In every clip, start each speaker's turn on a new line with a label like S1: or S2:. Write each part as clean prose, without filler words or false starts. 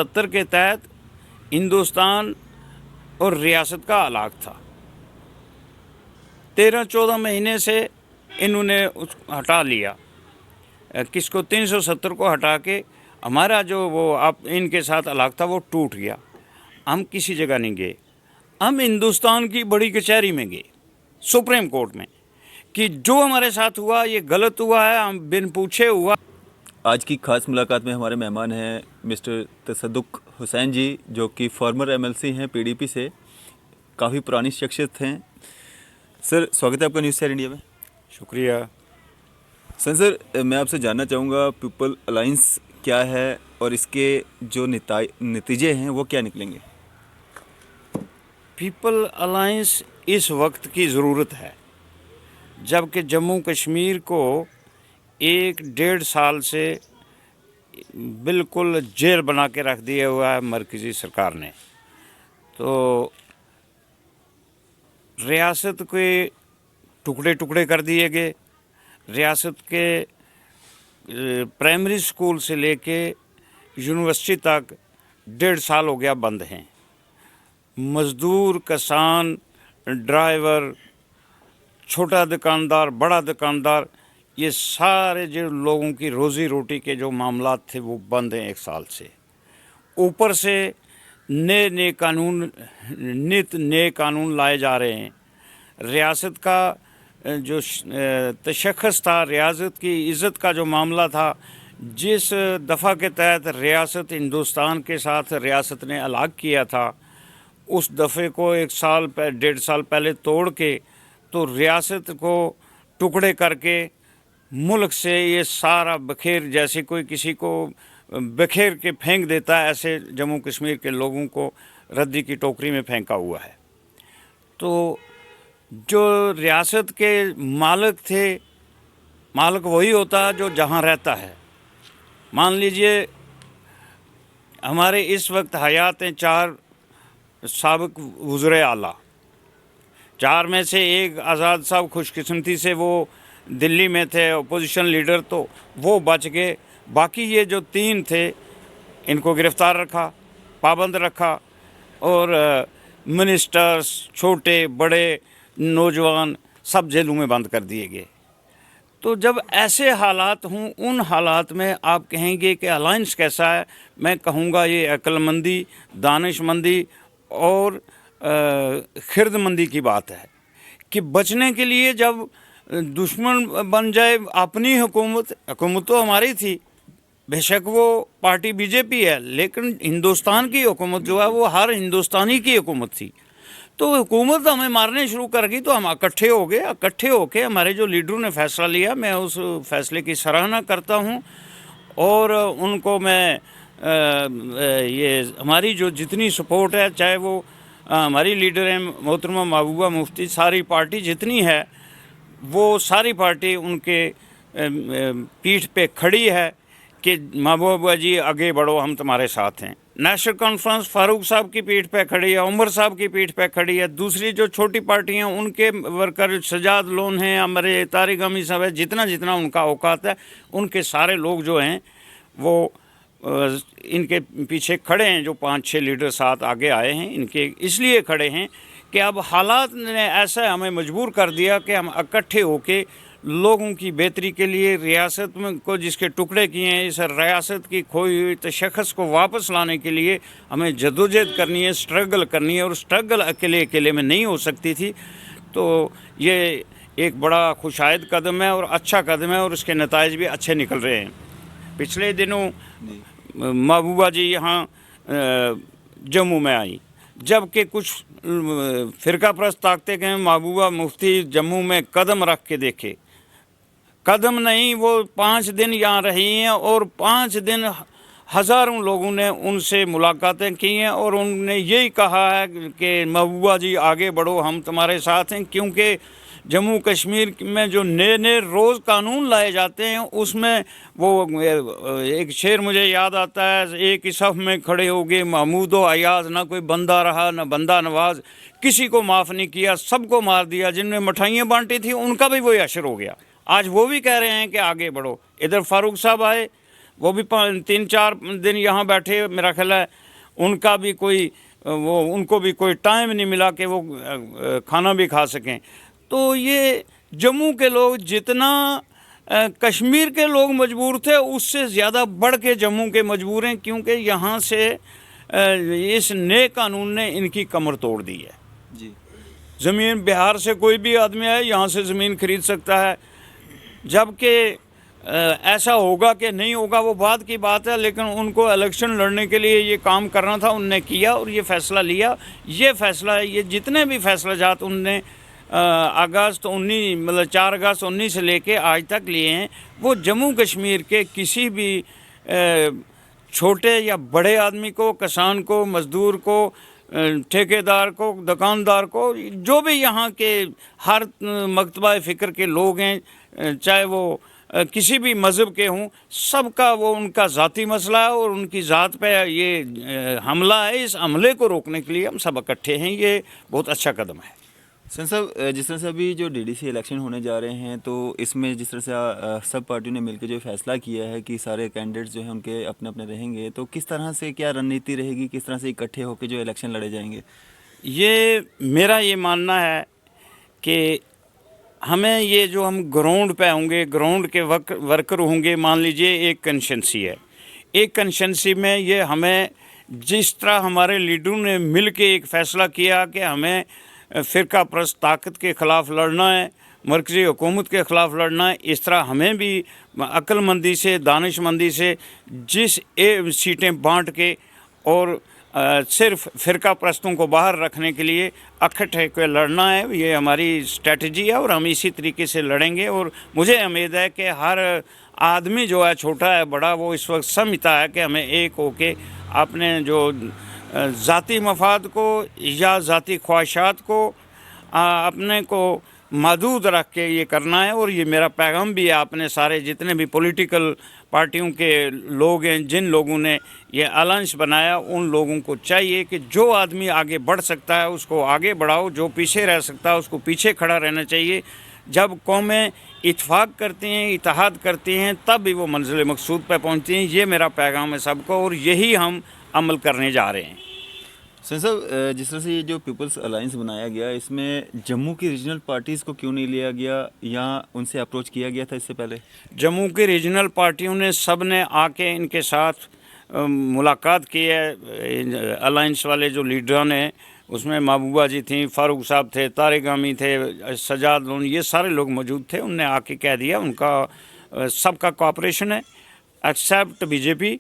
S1: 70 के तहत हिंदुस्तान और रियासत का अलग था। 13-14 महीने से इन्होंने हटा लिया। किसको 370 को हटा के हमारा जो वो आप इनके साथ अलग था वो टूट गया। हम किसी जगह नहीं गए, हम हिंदुस्तान की बड़ी कचहरी में गए, सुप्रीम कोर्ट में, कि जो हमारे साथ हुआ ये गलत हुआ है, हम बिन पूछे हुआ।
S2: आज की खास मुलाकात में हमारे मेहमान हैं मिस्टर तसद्दुक हुसैन जी, जो कि फॉर्मर एमएलसी हैं पीडीपी से, काफ़ी पुरानी शख्सियत हैं। सर, स्वागत है आपका न्यूज़ शेयर इंडिया में।
S1: शुक्रिया।
S2: सर, मैं आपसे जानना चाहूँगा पीपल अलायंस क्या है और इसके जो नतीजे हैं वो क्या निकलेंगे।
S1: पीपल अलायंस इस वक्त की ज़रूरत है, जबकि जम्मू कश्मीर को 1-1.5 साल से बिल्कुल जेल बना के रख दिया हुआ है मरकज़ी सरकार ने। तो रियासत के टुकड़े टुकड़े कर दिए गए। रियासत के प्राइमरी स्कूल से लेके यूनिवर्सिटी तक 1.5 साल हो गया बंद हैं। मज़दूर, किसान, ड्राइवर, छोटा दुकानदार, बड़ा दुकानदार, ये सारे जो लोगों की रोज़ी रोटी के जो मामलात थे वो बंद हैं 1 साल से। ऊपर से नए कानून लाए जा रहे हैं। रियासत का जो तशख़्ख़ुस था, रियासत की इज़्ज़त का जो मामला था, जिस दफ़ा के तहत रियासत हिंदुस्तान के साथ रियासत ने अलग किया था, उस दफ़े को 1-1.5 साल पहले तोड़ के तो रियासत को टुकड़े करके मुल्क से ये सारा बखेर, जैसे कोई किसी को बखेर के फेंक देता है, ऐसे जम्मू कश्मीर के लोगों को रद्दी की टोकरी में फेंका हुआ है। तो जो रियासत के मालिक थे, मालिक वही होता है जो जहाँ रहता है। मान लीजिए हमारे इस वक्त हयात हैं 4 साबिक वज़ीर आला। 4 में से एक आज़ाद साहब खुशकिस्मती से वो दिल्ली में थे, अपोजिशन लीडर, तो वो बच गए। बाकी ये जो 3 थे इनको गिरफ़्तार रखा, पाबंद रखा, और मिनिस्टर्स, छोटे बड़े, नौजवान सब जेलों में बंद कर दिए गए। तो जब ऐसे हालात हों, उन हालात में आप कहेंगे कि अलायंस कैसा है, मैं कहूँगा ये अक्लमंदी, दानिशमंदी और खिरदमंदी की बात है कि बचने के लिए जब दुश्मन बन जाए अपनी हुकूमत तो हमारी थी, बेशक वो पार्टी बीजेपी है, लेकिन हिंदुस्तान की हुकूमत जो है वो हर हिंदुस्तानी की हुकूमत थी। तो हुकूमत हमें मारने शुरू कर गई, तो हम इकट्ठे हो गए। इकट्ठे होके हमारे जो लीडरों ने फ़ैसला लिया, मैं उस फ़ैसले की सराहना करता हूँ, और उनको मैं ये हमारी जो जितनी सपोर्ट है, चाहे वो हमारी लीडर हैं मोहतरमा महबूबा मुफ्ती, सारी पार्टी जितनी है वो सारी पार्टी उनके पीठ पे खड़ी है कि महबूबा जी आगे बढ़ो, हम तुम्हारे साथ हैं। नेशनल कॉन्फ्रेंस फारूक साहब की पीठ पे खड़ी है, उमर साहब की पीठ पे खड़ी है। दूसरी जो छोटी पार्टियां, उनके वर्कर सजाद लोन हैं, हमारे तारिक अमी साहब है, जितना जितना उनका औकात है, उनके सारे लोग जो हैं वो इनके पीछे खड़े हैं। जो 5-6 लीडर साथ आगे आए हैं, इनके इसलिए खड़े हैं कि अब हालात ने ऐसा हमें मजबूर कर दिया कि हम इकट्ठे होके लोगों की बेहतरी के लिए, रियासत में को जिसके टुकड़े किए हैं, इस रियासत की खोई हुई तशख़्ख़ुस को वापस लाने के लिए हमें जद्दोजहद करनी है, स्ट्रगल करनी है, और स्ट्रगल अकेले में नहीं हो सकती थी। तो ये एक बड़ा खुशायद कदम है और अच्छा कदम है, और उसके नताइज भी अच्छे निकल रहे हैं। पिछले दिनों महबूबा जी यहाँ जम्मू में आई, जबकि कुछ फ़िरका परस्त ताकते गए महबूबा मुफ्ती जम्मू में कदम रख के देखे, कदम नहीं, वो 5 दिन यहाँ रही हैं, और 5 दिन हज़ारों लोगों ने उनसे मुलाकातें की हैं, और उन्होंने यही कहा है कि महबूबा जी आगे बढ़ो, हम तुम्हारे साथ हैं। क्योंकि जम्मू कश्मीर में जो नए रोज़ कानून लाए जाते हैं, उसमें वो एक शेर मुझे याद आता है, एक ही सफ़ में खड़े हो गए महमूद व अयाज, ना कोई बंदा रहा ना बंदा नवाज, किसी को माफ़ नहीं किया, सबको मार दिया। जिनने मिठाइयाँ बांटी थी उनका भी वही अशर हो गया। आज वो भी कह रहे हैं कि आगे बढ़ो। इधर फारूक साहब आए, वो भी 3-4 दिन यहाँ बैठे, मेरा ख्याल है उनका भी कोई उनको भी कोई टाइम नहीं मिला कि वो खाना भी खा सकें। तो ये जम्मू के लोग जितना कश्मीर के लोग मजबूर थे उससे ज़्यादा बढ़ के जम्मू के मजबूर हैं, क्योंकि यहाँ से इस नए कानून ने इनकी कमर तोड़ दी है
S2: जी।
S1: ज़मीन बिहार से कोई भी आदमी आए यहाँ से ज़मीन खरीद सकता है, जबकि ऐसा होगा कि नहीं होगा वो बात की बात है, लेकिन उनको इलेक्शन लड़ने के लिए ये काम करना था, उनने किया और ये फ़ैसला लिया। ये फ़ैसला, ये जितने भी फैसला जात उनने अगस्त 19 मतलब 4 अगस्त 19 से लेके आज तक लिए हैं, वो जम्मू कश्मीर के किसी भी छोटे या बड़े आदमी को, किसान को, मज़दूर को, ठेकेदार को, दुकानदार को, जो भी यहाँ के हर मकतबा फ़िक्र के लोग हैं, चाहे वो किसी भी मज़हब के हों, सबका वो उनका ज़ाती मसला है और उनकी ज़ात पे ये हमला है। इस हमले को रोकने के लिए हम सब इकट्ठे हैं, ये बहुत अच्छा कदम है।
S2: सन साहब, जिस तरह से अभी जो डीडीसी इलेक्शन होने जा रहे हैं, तो इसमें जिस तरह से सब पार्टियों ने मिलकर जो फैसला किया है कि सारे कैंडिडेट्स जो हैं उनके अपने अपने रहेंगे, तो किस तरह से क्या रणनीति रहेगी, किस तरह से इकट्ठे होकर जो इलेक्शन लड़े जाएंगे? ये
S1: मेरा ये मानना है कि हमें ये जो हम ग्राउंड पे होंगे, ग्राउंड के वर्कर होंगे, मान लीजिए एक कंस्टिट्यूंसी है, एक कंस्टिट्यूंसी में ये हमें जिस तरह हमारे लीडरों ने मिल के एक फ़ैसला किया कि हमें फ़िरका परस्त ताकत के ख़िलाफ़ लड़ना है, मरकज़ी हुकूमत के ख़िलाफ़ लड़ना है, इस तरह हमें भी अक्लमंदी से, दानिशमंदी से जिस सीटें बांट के और सिर्फ फ़िरका परस्तों को बाहर रखने के लिए इकट्ठे होकर लड़ना है, ये हमारी स्ट्रेटजी है और हम इसी तरीके से लड़ेंगे। और मुझे उम्मीद है कि हर आदमी जो है, छोटा है बड़ा, वो इस वक्त समझता है कि हमें एक होके अपने जो ज़ाती मफाद को या ज़ाती ख्वाहिशात को अपने को महदूद रख के ये करना है। और ये मेरा पैगाम भी है अपने सारे जितने भी पॉलिटिकल पार्टियों के लोग हैं, जिन लोगों ने ये अलायंस बनाया, उन लोगों को चाहिए कि जो आदमी आगे बढ़ सकता है उसको आगे बढ़ाओ, जो पीछे रह सकता है उसको पीछे खड़ा रहना चाहिए। जब कौमें इत्फाक करती हैं, इत्तेहाद करती हैं, तब भी वो मंजिल मकसूद पर पहुंचती हैं। ये मेरा पैगाम है सबको और यही हम अमल करने जा रहे हैं।
S2: सन साहब, जिस तरह से ये जो पीपल्स अलायंस बनाया गया, इसमें जम्मू की रीजनल पार्टीज़ को क्यों नहीं लिया गया या उनसे अप्रोच किया गया था इससे पहले?
S1: जम्मू की रीजनल पार्टियों ने सब ने आके इनके साथ मुलाकात की है। अलायंस वाले जो लीडरान हैं उसमें महबूबा जी थी, फारूक साहब थे, तारिक गामी थे, सजाद लोन, ये सारे लोग मौजूद थे। उनने आके कह दिया उनका सबका कोऑपरेशन है, एक्सेप्ट बीजेपी।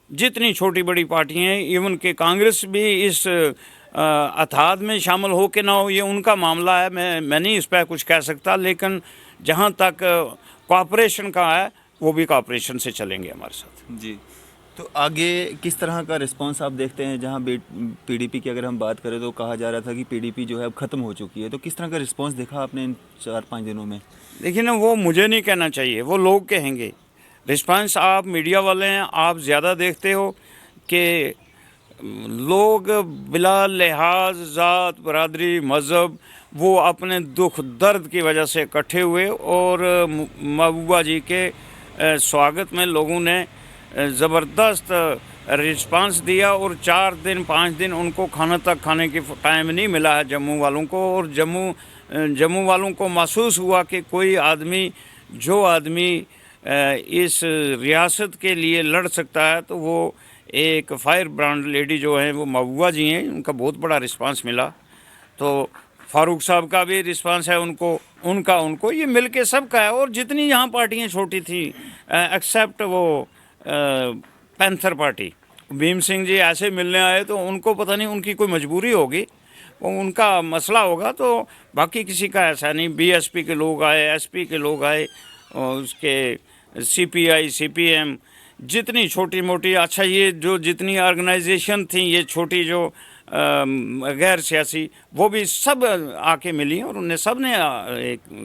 S1: जितनी छोटी बड़ी पार्टियाँ हैं, इवन के कांग्रेस भी इस अथाद में शामिल हो के ना हो, ये उनका मामला है, मैं नहीं इस पर कुछ कह सकता। लेकिन जहाँ तक कोऑपरेशन का है वो भी कोऑपरेशन से चलेंगे हमारे साथ।
S2: जी। तो आगे किस तरह का रिस्पांस आप देखते हैं? जहाँ पीडीपी की अगर हम बात करें तो कहा जा रहा था कि पीडीपी जो है अब ख़त्म हो चुकी है, तो किस तरह का रिस्पांस देखा आपने इन 4-5 दिनों में?
S1: देखिए ना, वो मुझे नहीं कहना चाहिए, वो लोग कहेंगे। रिस्पांस आप मीडिया वाले हैं, आप ज़्यादा देखते हो कि लोग बिला लिहाज ज़ात, बरादरी, मज़हब, वो अपने दुख दर्द की वजह से इकट्ठे हुए और महबूबा जी के स्वागत में लोगों ने ज़बरदस्त रिस्पांस दिया। और 4 दिन 5 दिन उनको खाना तक खाने की टाइम नहीं मिला है जम्मू वालों को। और जम्मू वालों को महसूस हुआ कि कोई आदमी, जो आदमी इस रियासत के लिए लड़ सकता है, तो वो एक फायर ब्रांड लेडी जो है वो महबूबा जी हैं, उनका बहुत बड़ा रिस्पांस मिला। तो फारूक साहब का भी रिस्पांस है उनको ये मिल के सबका है। और जितनी यहाँ पार्टियाँ छोटी थी एक्सेप्ट वो पैंथर पार्टी, भीम सिंह जी ऐसे मिलने आए, तो उनको पता नहीं उनकी कोई मजबूरी होगी, वो उनका मसला होगा, तो बाकी किसी का ऐसा नहीं। बीएसपी के लोग आए, एसपी के लोग आए, और उसके सीपीआई, सीपीएम, जितनी छोटी मोटी, अच्छा ये जो जितनी ऑर्गेनाइजेशन थी ये छोटी जो गैर सियासी, वो भी सब आके मिली और उन्हें सब ने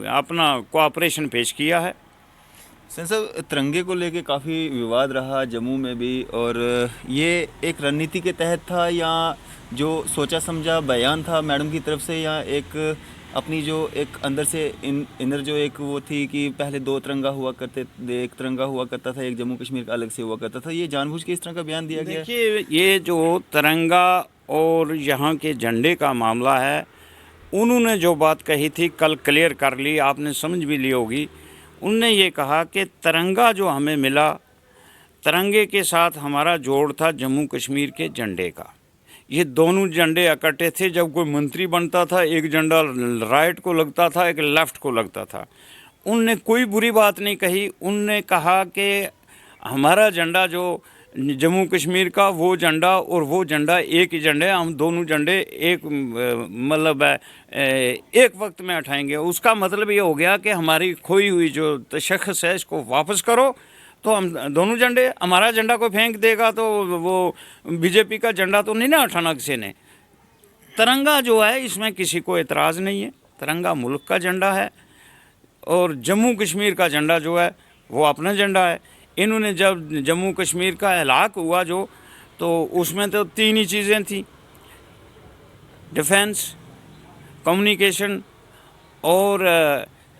S1: अपना कोऑपरेशन पेश किया है।
S2: सन साहब, तिरंगे को लेके काफ़ी विवाद रहा जम्मू में भी, और ये एक रणनीति के तहत था या जो सोचा समझा बयान था मैडम की तरफ से, या एक अपनी जो एक अंदर से इनर जो एक वो थी कि पहले 2 तिरंगा हुआ करते, एक तिरंगा हुआ करता था, एक जम्मू कश्मीर का अलग से हुआ करता था, ये जानबूझ के इस तरह का बयान दिया गया है?
S1: देखिए, ये जो तिरंगा और यहाँ के झंडे का मामला है, उन्होंने जो बात कही थी कल क्लियर कर ली, आपने समझ भी ली होगी। उनने ये कहा कि तिरंगा जो हमें मिला, तिरंगे के साथ हमारा जोड़ था जम्मू कश्मीर के झंडे का। ये दोनों झंडे इकट्ठे थे। जब कोई मंत्री बनता था, एक झंडा राइट को लगता था, एक लेफ़्ट को लगता था। उनने कोई बुरी बात नहीं कही। उनने कहा कि हमारा झंडा जो जम्मू कश्मीर का, वो झंडा और वो झंडा एक ही झंडे, हम दोनों झंडे एक मतलब एक वक्त में उठाएंगे। उसका मतलब ये हो गया कि हमारी खोई हुई जो तशख़्ख़ुस है इसको वापस करो। तो हम दोनों झंडे, हमारा झंडा को फेंक देगा तो वो बीजेपी का झंडा तो नहीं ना उठाना किसी ने। तिरंगा जो है इसमें किसी को एतराज़ नहीं है। तिरंगा मुल्क का झंडा है और जम्मू कश्मीर का झंडा जो है वो अपना झंडा है। इन्होंने जब जम्मू कश्मीर का हलाक हुआ जो, तो उसमें तो 3 ही चीज़ें थी, डिफेंस, कम्युनिकेशन और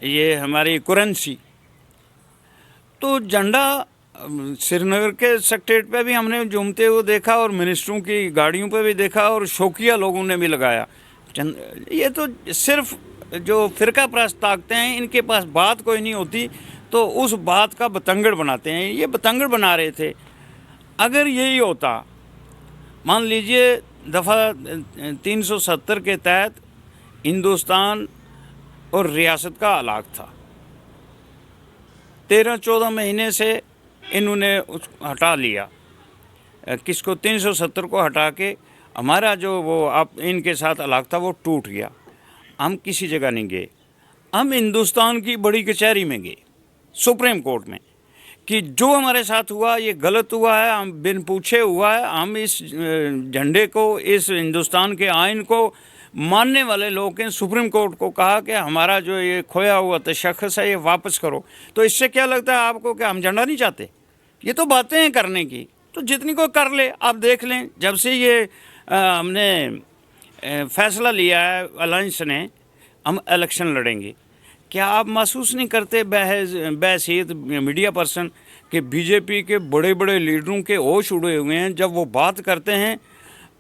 S1: ये हमारी करेंसी। तो झंडा श्रीनगर के सेक्रेटरीट पे भी हमने झूमते हुए देखा और मिनिस्टरों की गाड़ियों पे भी देखा और शौकिया लोगों ने भी लगाया। ये तो सिर्फ जो फ़िरका परस्त ताकतें हैं, इनके पास बात कोई नहीं होती तो उस बात का बतंगड़ बनाते हैं। ये बतंगड़ बना रहे थे। अगर यही होता, मान लीजिए दफ़ा 370 के तहत हिंदुस्तान और रियासत का अलग था, 13-14 महीने से इन्होंने हटा लिया, किसको, 370 को हटा के हमारा जो वो आप इनके साथ अलग था वो टूट गया। हम किसी जगह नहीं गए, हम हिंदुस्तान की बड़ी कचहरी में गए, सुप्रीम कोर्ट में, कि जो हमारे साथ हुआ ये गलत हुआ है, हम बिन पूछे हुआ है। हम इस झंडे को, इस हिंदुस्तान के आइन को मानने वाले लोग हैं। सुप्रीम कोर्ट को कहा कि हमारा जो ये खोया हुआ तशख़्ख़ुस है ये वापस करो। तो इससे क्या लगता है आपको कि हम झंडा नहीं चाहते? ये तो बातें हैं करने की, तो जितनी कोई कर ले। आप देख लें, जब से ये हमने फ़ैसला लिया है अलायंस ने, हम इलेक्शन लड़ेंगे, क्या आप महसूस नहीं करते बहसीत मीडिया पर्सन कि बीजेपी के बड़े बड़े लीडरों के होश उड़े हुए हैं? जब वो बात करते हैं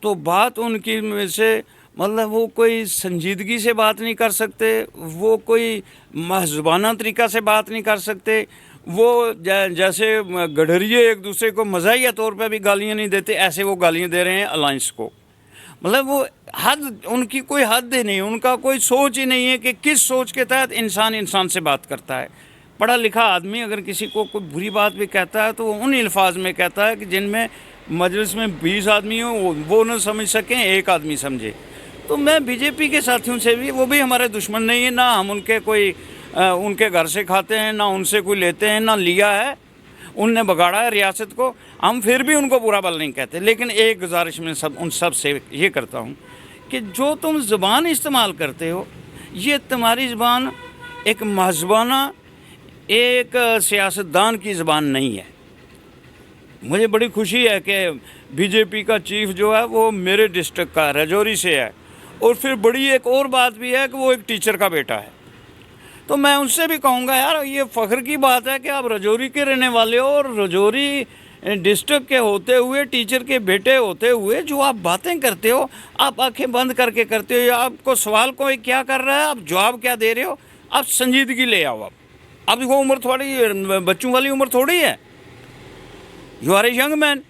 S1: तो बात उनकी में से मतलब वो कोई संजीदगी से बात नहीं कर सकते, वो कोई महज़बाना तरीक़ा से बात नहीं कर सकते, वो जैसे गडरिए एक दूसरे को मज़ाहिया तौर पे भी गालियाँ नहीं देते, ऐसे वो गालियाँ दे रहे हैं अलायंस को। मतलब वो हद, उनकी कोई हद ही नहीं, उनका कोई सोच ही नहीं है कि किस सोच के तहत इंसान इंसान से बात करता है। पढ़ा लिखा आदमी अगर किसी को कोई बुरी बात भी कहता है तो वो उन अल्फाज में कहता है कि जिनमें मजलिस में 20 आदमी हो वो न समझ सकें, एक आदमी समझे। तो मैं बीजेपी के साथियों से भी, वो भी हमारे दुश्मन नहीं है, ना हम उनके कोई उनके घर से खाते हैं, ना उनसे कोई लेते हैं, ना लिया है। उनने बगाड़ा है रियासत को, हम फिर भी उनको बुरा भला नहीं कहते। लेकिन एक गुजारिश में उन सब से ये करता हूँ कि जो तुम ज़बान इस्तेमाल करते हो, ये तुम्हारी ज़बान एक महज़बाना, एक सियासतदान की ज़बान नहीं है। मुझे बड़ी खुशी है कि बीजेपी का चीफ जो है वो मेरे डिस्ट्रिक्ट का, राजौरी से है। और फिर बड़ी एक और बात भी है कि वो एक टीचर का बेटा है। तो मैं उनसे भी कहूँगा, यार ये फ़ख्र की बात है कि आप राजौरी के रहने वाले हो और राजौरी डिस्ट्रिक्ट के होते हुए, टीचर के बेटे होते हुए जो आप बातें करते हो, आप आंखें बंद करके करते हो। आपको सवाल कोई क्या कर रहा है, आप जवाब क्या दे रहे हो? आप संजीदगी ले आओ। अब वो उम्र थोड़ी बच्चों वाली उम्र थोड़ी है, you are a young man.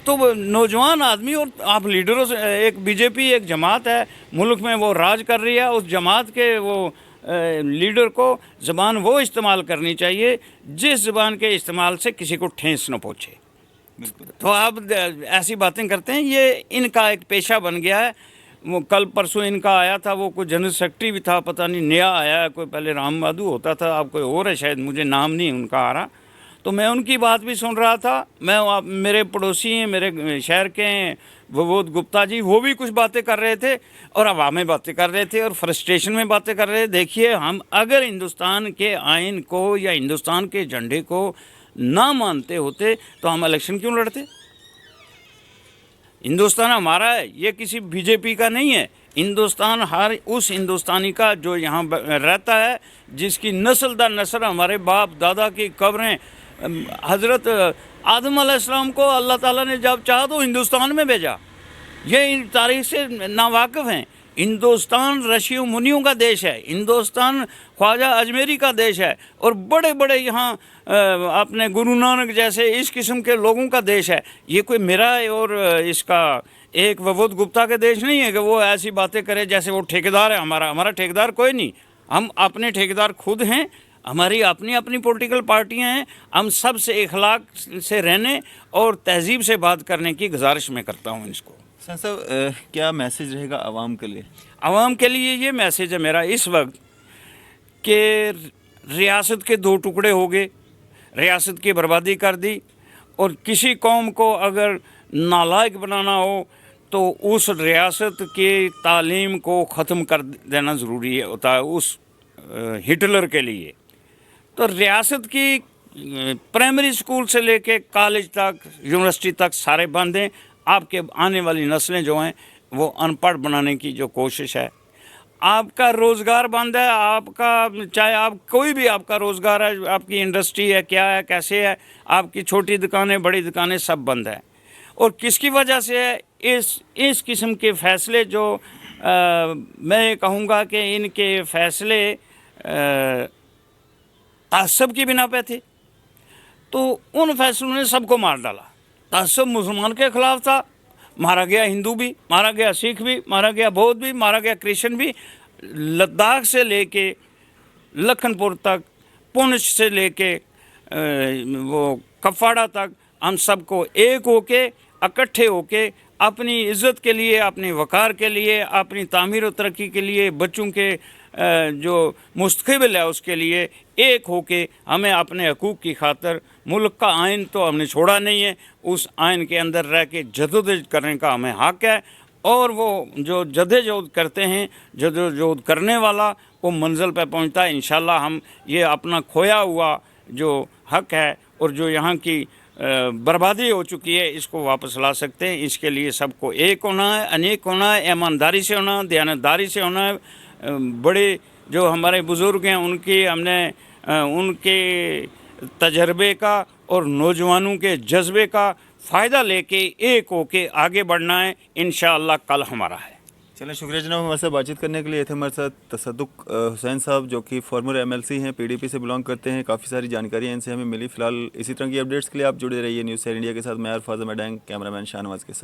S1: तो नौजवान आदमी, और आप लीडरों से, एक बीजेपी एक जमात है मुल्क में, वो राज कर रही है, उस जमात के वो लीडर को ज़बान वो इस्तेमाल करनी चाहिए जिस ज़बान के इस्तेमाल से किसी को ठेस न पहुँचे। तो आप ऐसी बातें करते हैं, ये इनका एक पेशा बन गया है। वो कल परसों इनका आया था, वो कोई जनरल सेक्रेटरी भी था, पता नहीं नया आया है कोई, पहले राम माधु होता था, अब कोई और है शायद, मुझे नाम नहीं उनका आ रहा। तो मैं उनकी बात भी सुन रहा था। मैं मेरे पड़ोसी हैं, मेरे शहर के हैं, विभूत गुप्ता जी, वो भी कुछ बातें कर रहे थे और हवा में बातें कर रहे थे और फ्रस्ट्रेशन में बातें कर रहे थे। देखिए, हम अगर हिंदुस्तान के आइन को या हिंदुस्तान के झंडे को ना मानते होते तो हम इलेक्शन क्यों लड़ते? हिंदुस्तान हमारा है, ये किसी बीजेपी का नहीं है। हिंदुस्तान हर उस हिंदुस्तानी का जो यहाँ रहता है, जिसकी नस्ल दर नस्ल हमारे बाप दादा की कब्रें, हज़रत आदम अलैहिस्सलाम को अल्लाह ताला ने जब चाहा तो हिंदुस्तान में भेजा। ये इन तारीख से नावाकिफ़ हैं। हिंदुस्तान ऋषियों मुनियों का देश है, हिंदुस्तान ख्वाजा अजमेरी का देश है, और बड़े बड़े यहाँ अपने गुरु नानक जैसे इस किस्म के लोगों का देश है। ये कोई मेरा और इसका एक ववोद गुप्ता के देश नहीं है कि वो ऐसी बातें करे जैसे वो ठेकेदार है। हमारा ठेकेदार कोई नहीं, हम अपने ठेकेदार खुद हैं। हमारी अपनी अपनी पॉलिटिकल पार्टियां हैं। हम सब से इखलाक से रहने और तहजीब से बात करने की गुजारिश मैं करता हूँ इसको।
S2: हुसैन साहब, क्या मैसेज रहेगा आवाम के लिए?
S1: आवाम के लिए ये मैसेज है मेरा इस वक्त कि रियासत के दो टुकड़े हो गए, रियासत की बर्बादी कर दी, और किसी कौम को अगर नालायक बनाना हो तो उस रियासत की तालीम को ख़त्म कर देना ज़रूरी होता है उस हिटलर के लिए। तो रियासत की प्राइमरी स्कूल से लेके कॉलेज तक, यूनिवर्सिटी तक सारे बंद हैं। आपके आने वाली नस्लें जो हैं वो अनपढ़ बनाने की जो कोशिश है। आपका रोज़गार बंद है, आपका चाहे आप कोई भी आपका रोज़गार है, आपकी इंडस्ट्री है, क्या है, कैसे है, आपकी छोटी दुकानें बड़ी दुकानें सब बंद है। और किसकी वजह से है? इस किस्म के फ़ैसले जो मैं कहूँगा कि इनके फ़ैसले तासब की बिना पे थे, तो उन फैसलों ने सबको मार डाला। तासब मुसलमान के ख़िलाफ़ था, मारा गया हिंदू भी, मारा गया सिख भी, मारा गया बौद्ध भी, मारा गया क्रिश्चियन भी। लद्दाख से लेके लखनपुर तक, पुंछ से लेके वो कफवाड़ा तक, हम सबको एक होके इकट्ठे होके अपनी इज़्ज़त के लिए, अपनी वक़ार के लिए, अपनी तामीर और तरक्की के लिए, बच्चों के जो मुस्तक़बिल है उसके लिए एक होके हमें अपने हकूक़ की खातिर, मुल्क का आइन तो हमने छोड़ा नहीं है, उस आइन के अंदर रह के जदोजहद करने का हमें हक़ है। और वो जो जदोजहद करते हैं, जदोजहद करने वाला वो मंजिल पे पहुंचता है। इंशाल्लाह हम ये अपना खोया हुआ जो हक़ है और जो यहाँ की बर्बादी हो चुकी है, इसको वापस ला सकते हैं। इसके लिए सबको एक होना है, अनेक होना है, ईमानदारी से होना है, दयानतदारी से होना है। बड़े जो हमारे बुज़ुर्ग हैं उनके तजर्बे का और नौजवानों के जज्बे का फ़ायदा लेके एक होके आगे बढ़ना है। इंशाअल्लाह कल हमारा है।
S2: चलिए, शुक्रिया जनाब हमारे साथ बातचीत करने के लिए। थे हमारे साथ तसद्दुक हुसैन साहब, जो कि फॉर्मर एमएलसी हैं, पीडीपी से बिलोंग करते हैं। काफ़ी सारी जानकारियाँ इनसे हमें मिली। फ़िलहाल इसी तरह की अपडेट्स के लिए आप जुड़े रहिए न्यूज़ 7 इंडिया के साथ। मैं अरफाज़ मैडैंग, कैमरामैन शाहनवाज़ के साथ।